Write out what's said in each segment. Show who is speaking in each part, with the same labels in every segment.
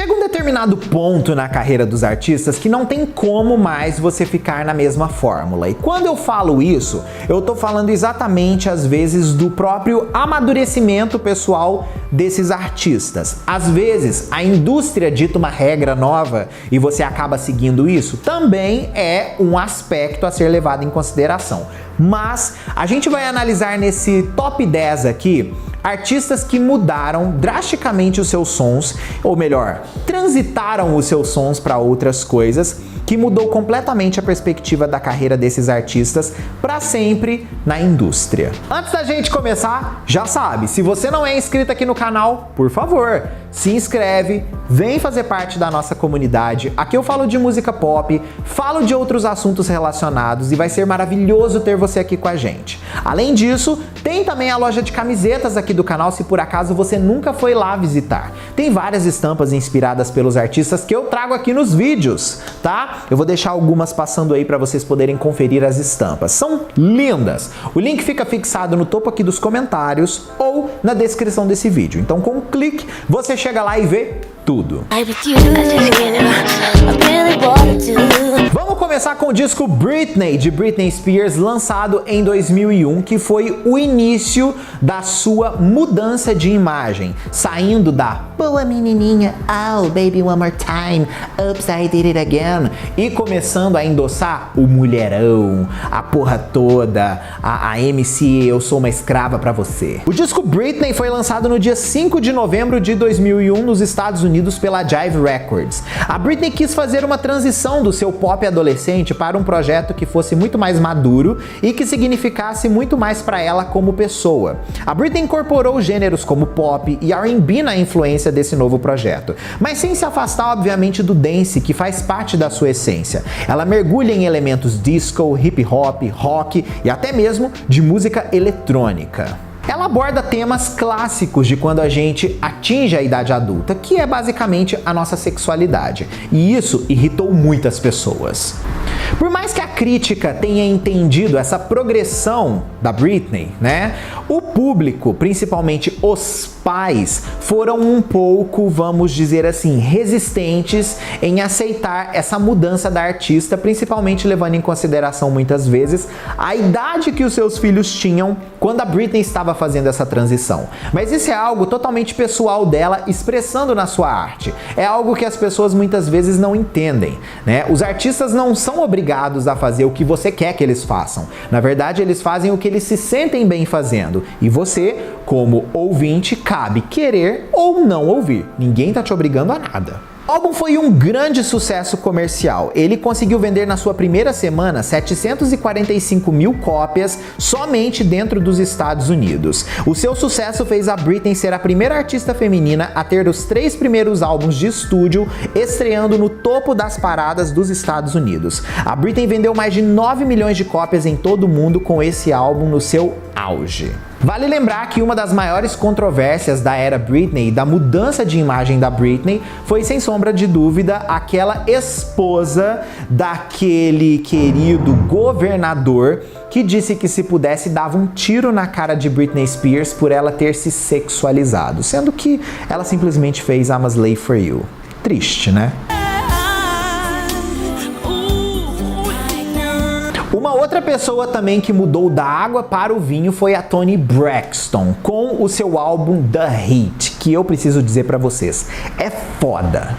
Speaker 1: Chega um determinado ponto na carreira dos artistas que não tem como mais você ficar na mesma fórmula. E quando eu falo isso, eu tô falando exatamente às vezes do próprio amadurecimento pessoal desses artistas. Às vezes a indústria dita uma regra nova e você acaba seguindo isso, também é um aspecto a ser levado em consideração. Mas a gente vai analisar nesse top 10 aqui artistas que mudaram drasticamente os seus sons, ou melhor, transitaram os seus sons para outras coisas, que mudou completamente a perspectiva da carreira desses artistas para sempre na indústria. Antes da gente começar, já sabe, se você não é inscrito aqui no canal, por favor, se inscreve, vem fazer parte da nossa comunidade. Aqui eu falo de música pop, falo de outros assuntos relacionados e vai ser maravilhoso ter você aqui com a gente. Além disso, tem também a loja de camisetas aqui do canal, se por acaso você nunca foi lá visitar. Tem várias estampas inspiradas pelos artistas que eu trago aqui nos vídeos, tá? Eu vou deixar algumas passando aí para vocês poderem conferir as estampas. São lindas! O link fica fixado no topo aqui dos comentários ou na descrição desse vídeo. Então com um clique, você chega lá e vê tudo. Vamos começar com o disco Britney, de Britney Spears, lançado em 2001, que foi o início da sua mudança de imagem, saindo da boa menininha, oh baby one more time, oops I did it again, e começando a endossar o mulherão, a porra toda, a MC eu sou uma escrava pra você. O disco Britney foi lançado no dia 5 de novembro de 2001 nos Estados Unidos pela Jive Records. A Britney quis fazer uma transição do seu pop adolescente para um projeto que fosse muito mais maduro e que significasse muito mais para ela como pessoa. A Britney incorporou gêneros como pop e R&B na influência desse novo projeto, mas sem se afastar obviamente do dance, que faz parte da sua essência. Ela mergulha em elementos disco, hip hop, rock e até mesmo de música eletrônica. Ela aborda temas clássicos de quando a gente atinge a idade adulta, que é basicamente a nossa sexualidade. E isso irritou muitas pessoas. Por mais que a crítica tenha entendido essa progressão da Britney, né? O público, principalmente os pais, foram um pouco, vamos dizer assim, resistentes em aceitar essa mudança da artista, principalmente levando em consideração muitas vezes a idade que os seus filhos tinham quando a Britney estava fazendo essa transição. Mas isso é algo totalmente pessoal dela, expressando na sua arte. É algo que as pessoas muitas vezes não entendem, né? Os artistas não são obrigados a fazer o que você quer que eles façam. Na verdade, eles fazem o que eles se sentem bem fazendo. E você, como ouvinte, cabe querer ou não ouvir. Ninguém tá te obrigando a nada. O álbum foi um grande sucesso comercial. Ele conseguiu vender na sua primeira semana 745 mil cópias somente dentro dos Estados Unidos. O seu sucesso fez a Britney ser a primeira artista feminina a ter os 3 primeiros álbuns de estúdio estreando no topo das paradas dos Estados Unidos. A Britney vendeu mais de 9 milhões de cópias em todo o mundo com esse álbum no seu auge. Vale lembrar que uma das maiores controvérsias da era Britney, da mudança de imagem da Britney, foi sem sombra de dúvida aquela esposa daquele querido governador que disse que se pudesse dava um tiro na cara de Britney Spears por ela ter se sexualizado, sendo que ela simplesmente fez I'm a Slave for You. Triste, né? Uma outra pessoa também que mudou da água para o vinho foi a Toni Braxton, com o seu álbum The Heat, que eu preciso dizer pra vocês, é foda.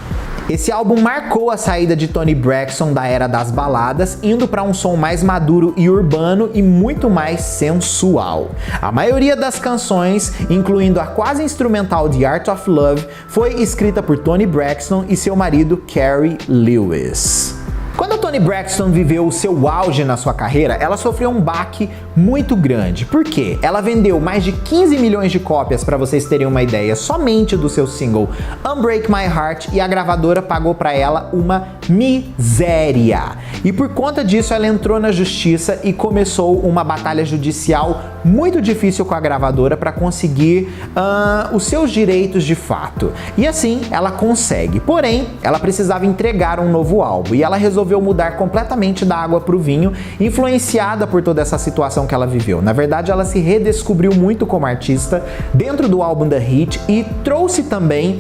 Speaker 1: Esse álbum marcou a saída de Toni Braxton da era das baladas, indo para um som mais maduro e urbano e muito mais sensual. A maioria das canções, incluindo a quase instrumental The Art of Love, foi escrita por Toni Braxton e seu marido Carrie Lewis. Quando a Toni Braxton viveu o seu auge na sua carreira, ela sofreu um baque muito grande. Por quê? Ela vendeu mais de 15 milhões de cópias, para vocês terem uma ideia, somente do seu single Unbreak My Heart, e a gravadora pagou para ela uma miséria. E por conta disso ela entrou na justiça e começou uma batalha judicial muito difícil com a gravadora para conseguir os seus direitos de fato. E assim ela consegue. Porém, ela precisava entregar um novo álbum e ela resolveu mudar completamente da água para o vinho, influenciada por toda essa situação que ela viveu. Na verdade, ela se redescobriu muito como artista dentro do álbum The Hit e trouxe também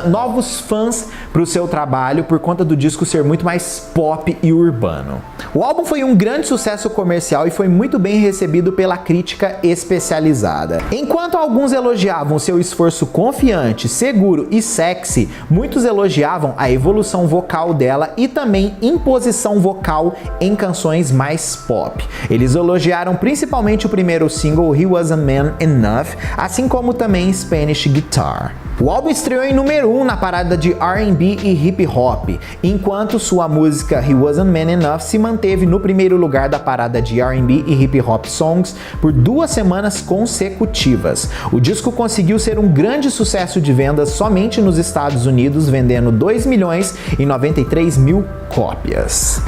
Speaker 1: novos fãs para o seu trabalho por conta do disco ser muito mais pop e urbano. O álbum foi um grande sucesso comercial e foi muito bem recebido pela crítica especializada. Enquanto alguns elogiavam seu esforço confiante, seguro e sexy, muitos elogiavam a evolução vocal dela e também imposição vocal em canções mais pop. Eles elogiaram principalmente o primeiro single He Wasn't Man Enough, assim como também Spanish Guitar. O álbum estreou em número 1 na parada de R&B e hip hop, enquanto sua música He Wasn't Man Enough se manteve no primeiro lugar da parada de R&B e hip hop songs por 2 semanas consecutivas. O disco conseguiu ser um grande sucesso de vendas somente nos Estados Unidos, vendendo 2.093.000 cópias.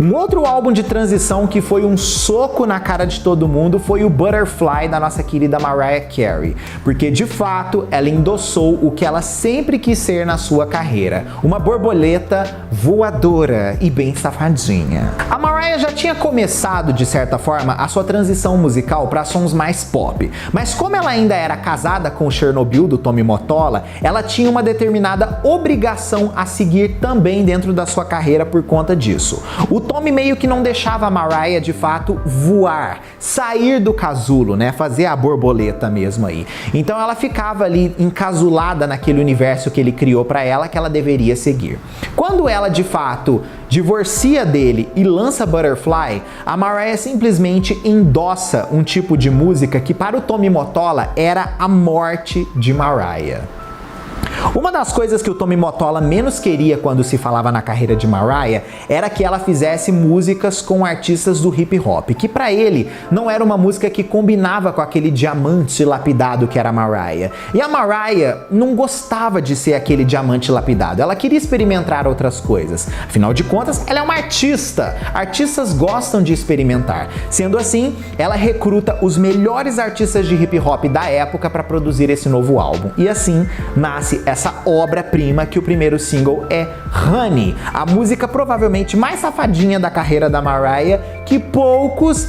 Speaker 1: Um outro álbum de transição que foi um soco na cara de todo mundo foi o Butterfly da nossa querida Mariah Carey, porque de fato ela endossou o que ela sempre quis ser na sua carreira, uma borboleta voadora e bem safadinha. A Mariah já tinha começado, de certa forma, a sua transição musical para sons mais pop, mas como ela ainda era casada com o Chernobyl do Tony Mottola, ela tinha uma determinada obrigação a seguir também dentro da sua carreira por conta disso. O Tommy meio que não deixava a Mariah de fato voar, sair do casulo, né? Fazer a borboleta mesmo aí. Então ela ficava ali encasulada naquele universo que ele criou para ela, que ela deveria seguir. Quando ela de fato divorcia dele e lança Butterfly, a Mariah simplesmente endossa um tipo de música que para o Tony Mottola era a morte de Mariah. Uma das coisas que o Tony Mottola menos queria quando se falava na carreira de Mariah era que ela fizesse músicas com artistas do hip hop, que para ele não era uma música que combinava com aquele diamante lapidado que era a Mariah. E a Mariah não gostava de ser aquele diamante lapidado, ela queria experimentar outras coisas. Afinal de contas, ela é uma artista. Artistas gostam de experimentar. Sendo assim, ela recruta os melhores artistas de hip hop da época para produzir esse novo álbum. E assim nasce essa obra-prima que o primeiro single é Honey, a música provavelmente mais safadinha da carreira da Mariah, que poucos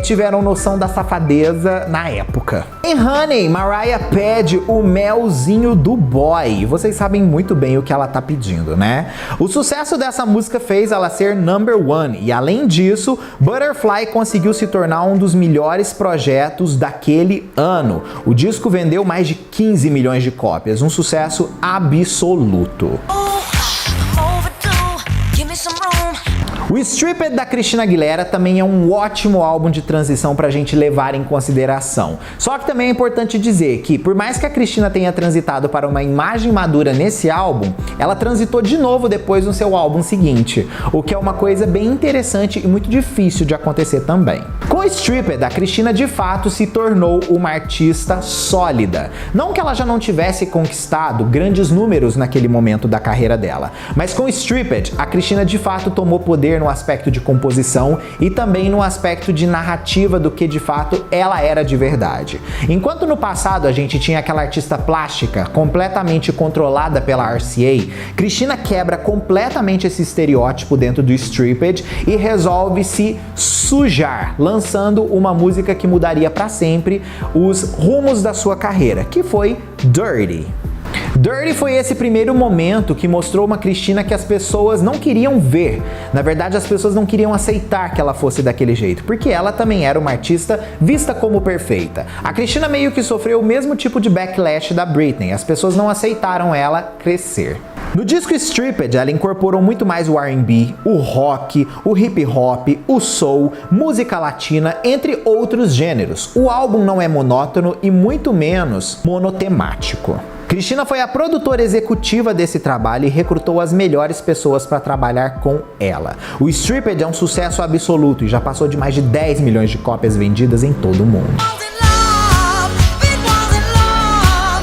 Speaker 1: tiveram noção da safadeza na época. Em Honey, Mariah pede o melzinho do boy. Vocês sabem muito bem o que ela tá pedindo, né? O sucesso dessa música fez ela ser number 1 e além disso, Butterfly conseguiu se tornar um dos melhores projetos daquele ano. O disco vendeu mais de 15 milhões de cópias, um sucesso absoluto. O Stripped da Christina Aguilera também é um ótimo álbum de transição pra gente levar em consideração. Só que também é importante dizer que, por mais que a Christina tenha transitado para uma imagem madura nesse álbum, ela transitou de novo depois no seu álbum seguinte, o que é uma coisa bem interessante e muito difícil de acontecer também. Com Stripped, a Christina de fato se tornou uma artista sólida. Não que ela já não tivesse conquistado grandes números naquele momento da carreira dela, mas com Stripped, a Christina de fato tomou poder no aspecto de composição e também no aspecto de narrativa do que de fato ela era de verdade. Enquanto no passado a gente tinha aquela artista plástica completamente controlada pela RCA, Christina quebra completamente esse estereótipo dentro do Stripped e resolve se sujar, lançando uma música que mudaria para sempre os rumos da sua carreira, que foi Dirty. Dirty foi esse primeiro momento que mostrou uma Christina que as pessoas não queriam ver. Na verdade, as pessoas não queriam aceitar que ela fosse daquele jeito, porque ela também era uma artista vista como perfeita. A Christina meio que sofreu o mesmo tipo de backlash da Britney, as pessoas não aceitaram ela crescer. No disco Stripped, ela incorporou muito mais o R&B, o rock, o hip hop, o soul, música latina, entre outros gêneros. O álbum não é monótono e muito menos monotemático. Christina foi a produtora executiva desse trabalho e recrutou as melhores pessoas para trabalhar com ela. O Stripped é um sucesso absoluto e já passou de mais de 10 milhões de cópias vendidas em todo o mundo.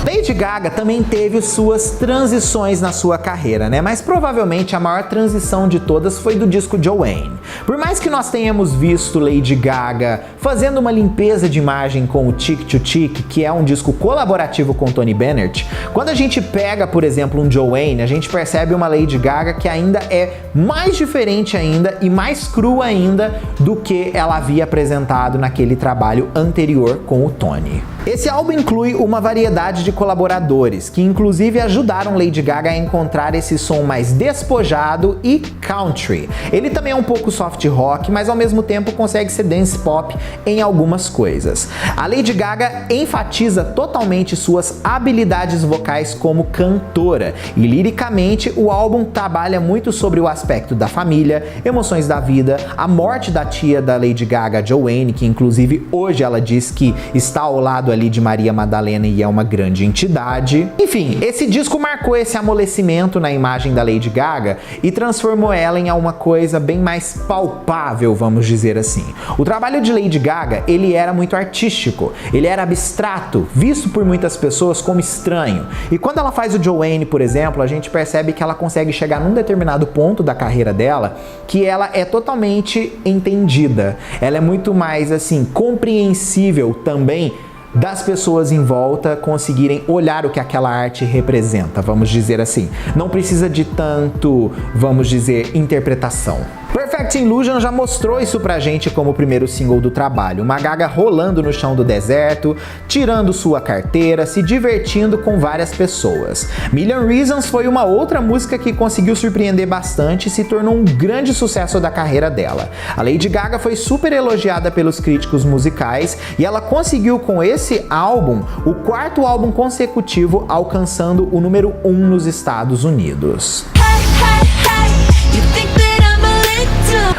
Speaker 1: Desde Gaga também teve suas transições na sua carreira, né? Mas provavelmente a maior transição de todas foi do disco Joanne. Por mais que nós tenhamos visto Lady Gaga fazendo uma limpeza de imagem com o Chick to Chick, que é um disco colaborativo com Tony Bennett, quando a gente pega, por exemplo, um Joanne, a gente percebe uma Lady Gaga que ainda é mais diferente ainda e mais crua ainda do que ela havia apresentado naquele trabalho anterior com o Tony. Esse álbum inclui uma variedade de colaboradores, que inclusive ajudaram Lady Gaga a encontrar esse som mais despojado e country. Ele também é um pouco soft rock, mas ao mesmo tempo consegue ser dance pop em algumas coisas. A Lady Gaga enfatiza totalmente suas habilidades vocais como cantora, e liricamente o álbum trabalha muito sobre o aspecto da família, emoções da vida, a morte da tia da Lady Gaga, Joanne, que inclusive hoje ela diz que está ao lado ali de Maria Madalena e é uma grande entidade. Enfim, esse disco marcou esse amolecimento na imagem da Lady Gaga e transformou ela em uma coisa bem mais palpável, vamos dizer assim. O trabalho de Lady Gaga, ele era muito artístico, ele era abstrato, visto por muitas pessoas como estranho. E quando ela faz o Joanne, por exemplo, a gente percebe que ela consegue chegar num determinado ponto da carreira dela que ela é totalmente entendida. Ela é muito mais, assim, compreensível também das pessoas em volta conseguirem olhar o que aquela arte representa, vamos dizer assim. Não precisa de tanto, vamos dizer, interpretação. Perfect Illusion já mostrou isso pra gente como o primeiro single do trabalho. Uma Gaga rolando no chão do deserto, tirando sua carteira, se divertindo com várias pessoas. Million Reasons foi uma outra música que conseguiu surpreender bastante e se tornou um grande sucesso da carreira dela. A Lady Gaga foi super elogiada pelos críticos musicais e ela conseguiu com esse álbum o quarto álbum consecutivo alcançando o número 1 nos Estados Unidos.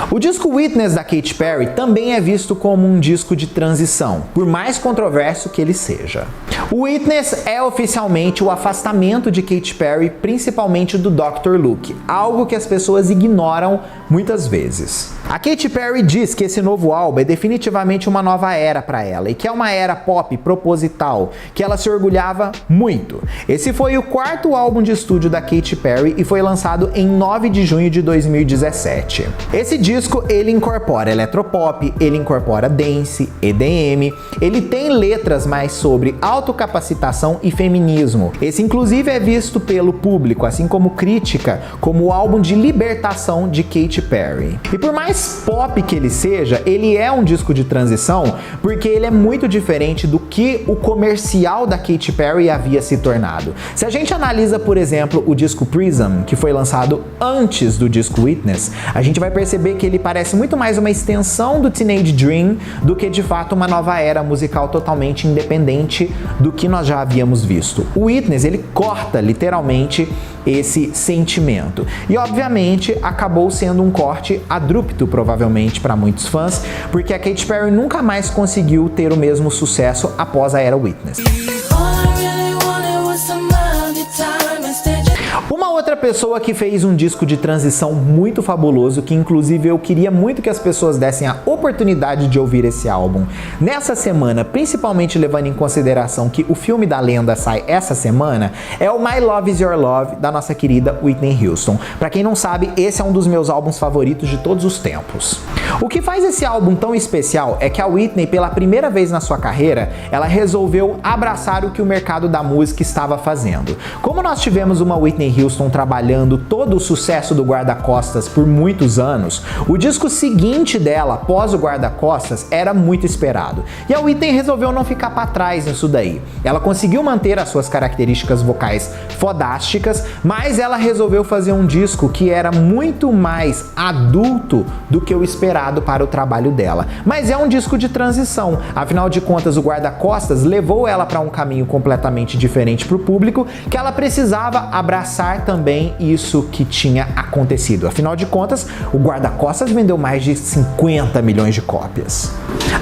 Speaker 1: O disco Witness da Katy Perry também é visto como um disco de transição, por mais controverso que ele seja. O Witness é oficialmente o afastamento de Katy Perry, principalmente do Dr. Luke, algo que as pessoas ignoram muitas vezes. A Katy Perry diz que esse novo álbum é definitivamente uma nova era para ela e que é uma era pop proposital, que ela se orgulhava muito. Esse foi o quarto álbum de estúdio da Katy Perry e foi lançado em 9 de junho de 2017. Esse disco ele incorpora eletropop, ele incorpora dance, EDM, ele tem letras mais sobre autocapacitação e feminismo. Esse inclusive é visto pelo público, assim como crítica, como o álbum de libertação de Katy Perry. E por mais pop que ele seja, ele é um disco de transição porque ele é muito diferente do que o comercial da Katy Perry havia se tornado. Se a gente analisa, por exemplo, o disco Prism, que foi lançado antes do disco Witness, a gente vai perceber que ele parece muito mais uma extensão do Teenage Dream do que de fato uma nova era musical totalmente independente do que nós já havíamos visto. O Witness, ele corta literalmente esse sentimento. E obviamente acabou sendo um corte abrupto provavelmente para muitos fãs, porque a Katy Perry nunca mais conseguiu ter o mesmo sucesso após a era Witness. Uma outra pessoa que fez um disco de transição muito fabuloso, que inclusive eu queria muito que as pessoas dessem a oportunidade de ouvir esse álbum nessa semana, principalmente levando em consideração que o filme da lenda sai essa semana, é o My Love Is Your Love, da nossa querida Whitney Houston. Pra quem não sabe, esse é um dos meus álbuns favoritos de todos os tempos. O que faz esse álbum tão especial é que a Whitney, pela primeira vez na sua carreira, ela resolveu abraçar o que o mercado da música estava fazendo. Como nós tivemos uma Whitney Houston trabalhando todo o sucesso do Guarda-Costas por muitos anos, o disco seguinte dela, após o Guarda-Costas, era muito esperado. E a Whitney resolveu não ficar para trás nisso daí. Ela conseguiu manter as suas características vocais fodásticas, mas ela resolveu fazer um disco que era muito mais adulto do que o esperado para o trabalho dela. Mas é um disco de transição. Afinal de contas, o Guarda-Costas levou ela para um caminho completamente diferente para o público, que ela precisava abraçar também isso que tinha acontecido. Afinal de contas, o Guarda-Costas vendeu mais de 50 milhões de cópias.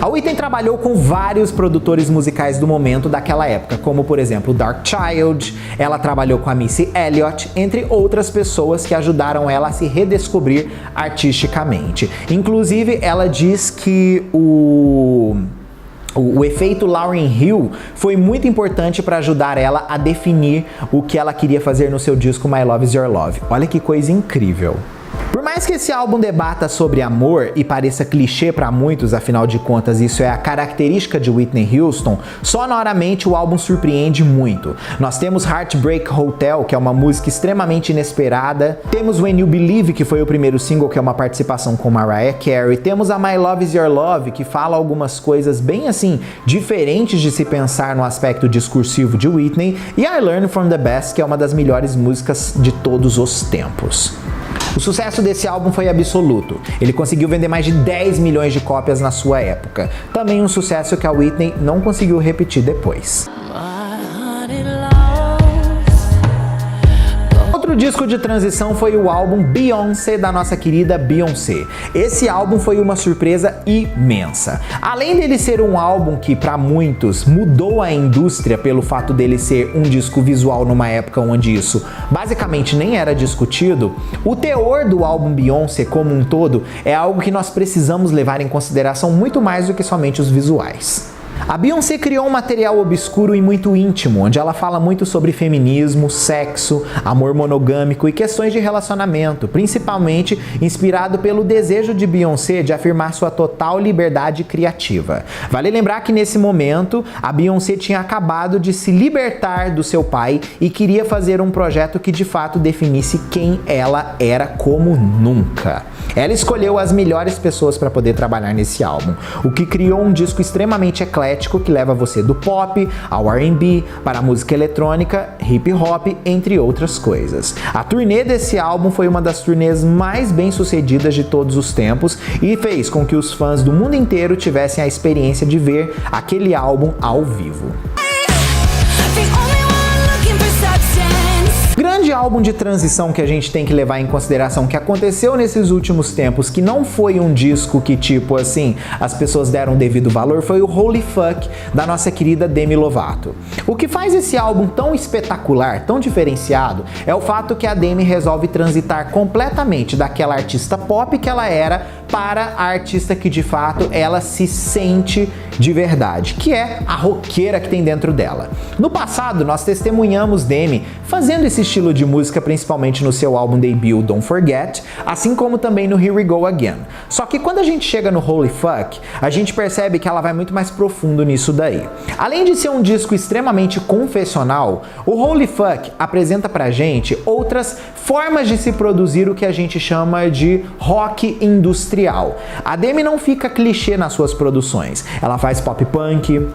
Speaker 1: A Whitney trabalhou com vários produtores musicais do momento daquela época, como por exemplo Darkchild, ela trabalhou com a Missy Elliott, entre outras pessoas que ajudaram ela a se redescobrir artisticamente. Inclusive, ela diz que O efeito Lauryn Hill foi muito importante para ajudar ela a definir o que ela queria fazer no seu disco My Love Is Your Love. Olha que coisa incrível. Por mais que esse álbum debata sobre amor e pareça clichê para muitos, afinal de contas isso é a característica de Whitney Houston, sonoramente o álbum surpreende muito. Nós temos Heartbreak Hotel, que é uma música extremamente inesperada, temos When You Believe, que foi o primeiro single, que é uma participação com Mariah Carey, temos a My Love Is Your Love, que fala algumas coisas bem assim, diferentes de se pensar no aspecto discursivo de Whitney, e I Learned From The Best, que é uma das melhores músicas de todos os tempos. O sucesso desse álbum foi absoluto. Ele conseguiu vender mais de 10 milhões de cópias na sua época. Também um sucesso que a Whitney não conseguiu repetir depois. Outro disco de transição foi o álbum Beyoncé, da nossa querida Beyoncé. Esse álbum foi uma surpresa imensa. Além dele ser um álbum que, para muitos, mudou a indústria pelo fato dele ser um disco visual numa época onde isso basicamente nem era discutido, o teor do álbum Beyoncé como um todo é algo que nós precisamos levar em consideração muito mais do que somente os visuais. A Beyoncé criou um material obscuro e muito íntimo, onde ela fala muito sobre feminismo, sexo, amor monogâmico e questões de relacionamento, principalmente inspirado pelo desejo de Beyoncé de afirmar sua total liberdade criativa. Vale lembrar que nesse momento, a Beyoncé tinha acabado de se libertar do seu pai e queria fazer um projeto que de fato definisse quem ela era como nunca. Ela escolheu as melhores pessoas para poder trabalhar nesse álbum, o que criou um disco extremamente eclético que leva você do pop ao R&B, para a música eletrônica, hip hop, entre outras coisas. A turnê desse álbum foi uma das turnês mais bem sucedidas de todos os tempos e fez com que os fãs do mundo inteiro tivessem a experiência de ver aquele álbum ao vivo. Grande álbum de transição que a gente tem que levar em consideração que aconteceu nesses últimos tempos, que não foi um disco que tipo assim, as pessoas deram devido valor, foi o Holy Fuck, da nossa querida Demi Lovato. O que faz esse álbum tão espetacular, tão diferenciado, é o fato que a Demi resolve transitar completamente daquela artista pop que ela era para a artista que de fato ela se sente de verdade, que é a roqueira que tem dentro dela. No passado, nós testemunhamos Demi fazendo esse estilo de música principalmente no seu álbum debut Don't Forget, assim como também no Here We Go Again. Só que quando a gente chega no Holy Fuck, a gente percebe que ela vai muito mais profundo nisso daí. Além de ser um disco extremamente confessional, o Holy Fuck apresenta pra gente outras formas de se produzir o que a gente chama de rock industrial. A Demi não fica clichê nas suas produções. Ela faz pop punk,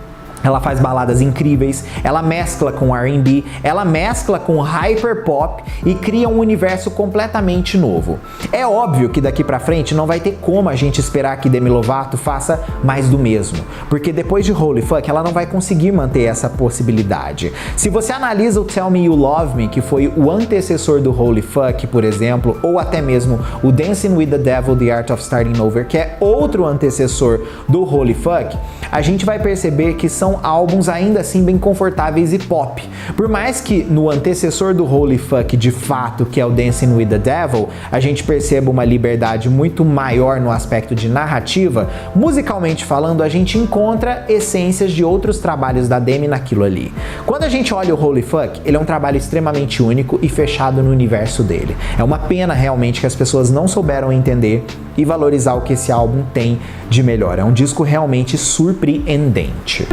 Speaker 1: ela faz baladas incríveis, ela mescla com R&B, ela mescla com hyperpop e cria um universo completamente novo. É óbvio que daqui pra frente não vai ter como a gente esperar que Demi Lovato faça mais do mesmo, porque depois de Holy Fuck ela não vai conseguir manter essa possibilidade. Se você analisa o Tell Me You Love Me, que foi o antecessor do Holy Fuck, por exemplo, ou até mesmo o Dancing with the Devil, The Art of Starting Over, que é outro antecessor do Holy Fuck, a gente vai perceber que são álbuns ainda assim bem confortáveis e pop. Por mais que no antecessor do Holy Fuck, de fato, que é o Dancing with the Devil, a gente perceba uma liberdade muito maior no aspecto de narrativa, musicalmente falando, a gente encontra essências de outros trabalhos da Demi naquilo ali. Quando a gente olha o Holy Fuck, ele é um trabalho extremamente único e fechado no universo dele. É uma pena realmente que as pessoas não souberam entender e valorizar o que esse álbum tem de melhor. É um disco realmente surpreendente.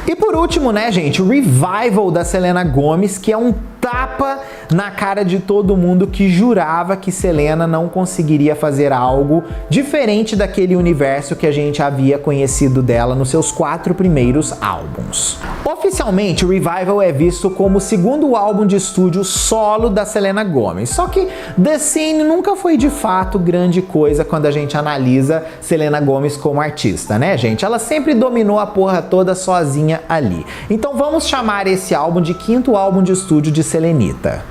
Speaker 1: E por último, né, gente, o Revival da Selena Gomez, que é um tapa na cara de todo mundo que jurava que Selena não conseguiria fazer algo diferente daquele universo que a gente havia conhecido dela nos seus 4 primeiros álbuns. Oficialmente, o Revival é visto como o segundo álbum de estúdio solo da Selena Gomez, só que The Scene nunca foi de fato grande coisa quando a gente analisa Selena Gomez como artista, né, gente? Ela sempre dominou a porra toda sozinha ali. Então vamos chamar esse álbum de 5º álbum de estúdio de Selenita.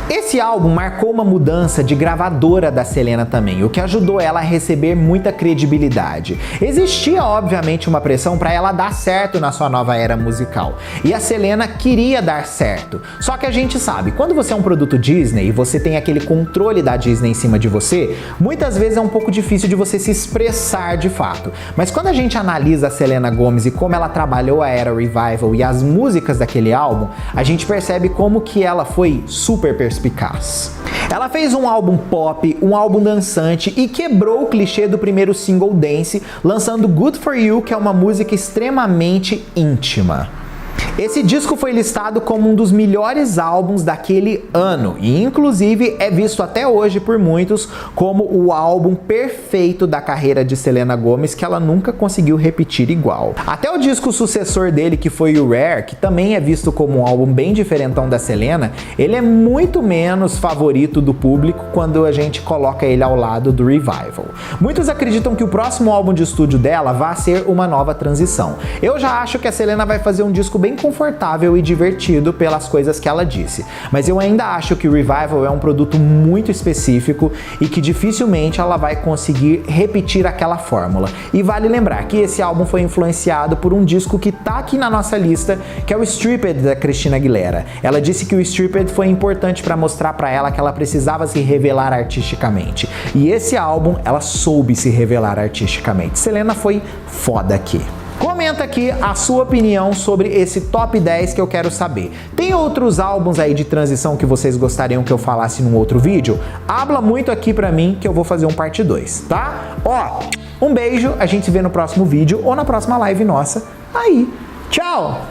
Speaker 1: Esse álbum marcou uma mudança de gravadora da Selena também, o que ajudou ela a receber muita credibilidade. Existia, obviamente, uma pressão para ela dar certo na sua nova era musical, e a Selena queria dar certo. Só que a gente sabe, quando você é um produto Disney e você tem aquele controle da Disney em cima de você, muitas vezes é um pouco difícil de você se expressar de fato. Mas quando a gente analisa a Selena Gomez e como ela trabalhou a era Revival e as músicas daquele álbum, a gente percebe como que ela foi super perspicaz. Ela fez um álbum pop, um álbum dançante e quebrou o clichê do primeiro single Dance, lançando Good For You, que é uma música extremamente íntima. Esse disco foi listado como um dos melhores álbuns daquele ano e inclusive é visto até hoje por muitos como o álbum perfeito da carreira de Selena Gomez, que ela nunca conseguiu repetir igual. Até o disco sucessor dele, que foi o Rare, que também é visto como um álbum bem diferentão da Selena, ele é muito menos favorito do público quando a gente coloca ele ao lado do Revival. Muitos acreditam que o próximo álbum de estúdio dela vai ser uma nova transição. Eu já acho que a Selena vai fazer um disco bem confortável e divertido pelas coisas que ela disse, mas eu ainda acho que o Revival é um produto muito específico e que dificilmente ela vai conseguir repetir aquela fórmula. E vale lembrar que esse álbum foi influenciado por um disco que tá aqui na nossa lista, que é o Stripped da Christina Aguilera. Ela disse que o Stripped foi importante para mostrar para ela que ela precisava se revelar artisticamente. E esse álbum ela soube se revelar artisticamente. Selena foi foda aqui. Comenta aqui a sua opinião sobre esse top 10 que eu quero saber. Tem outros álbuns aí de transição que vocês gostariam que eu falasse num outro vídeo? Habla muito aqui pra mim que eu vou fazer um parte 2, tá? Ó, um beijo, a gente se vê no próximo vídeo ou na próxima live nossa. Aí, tchau!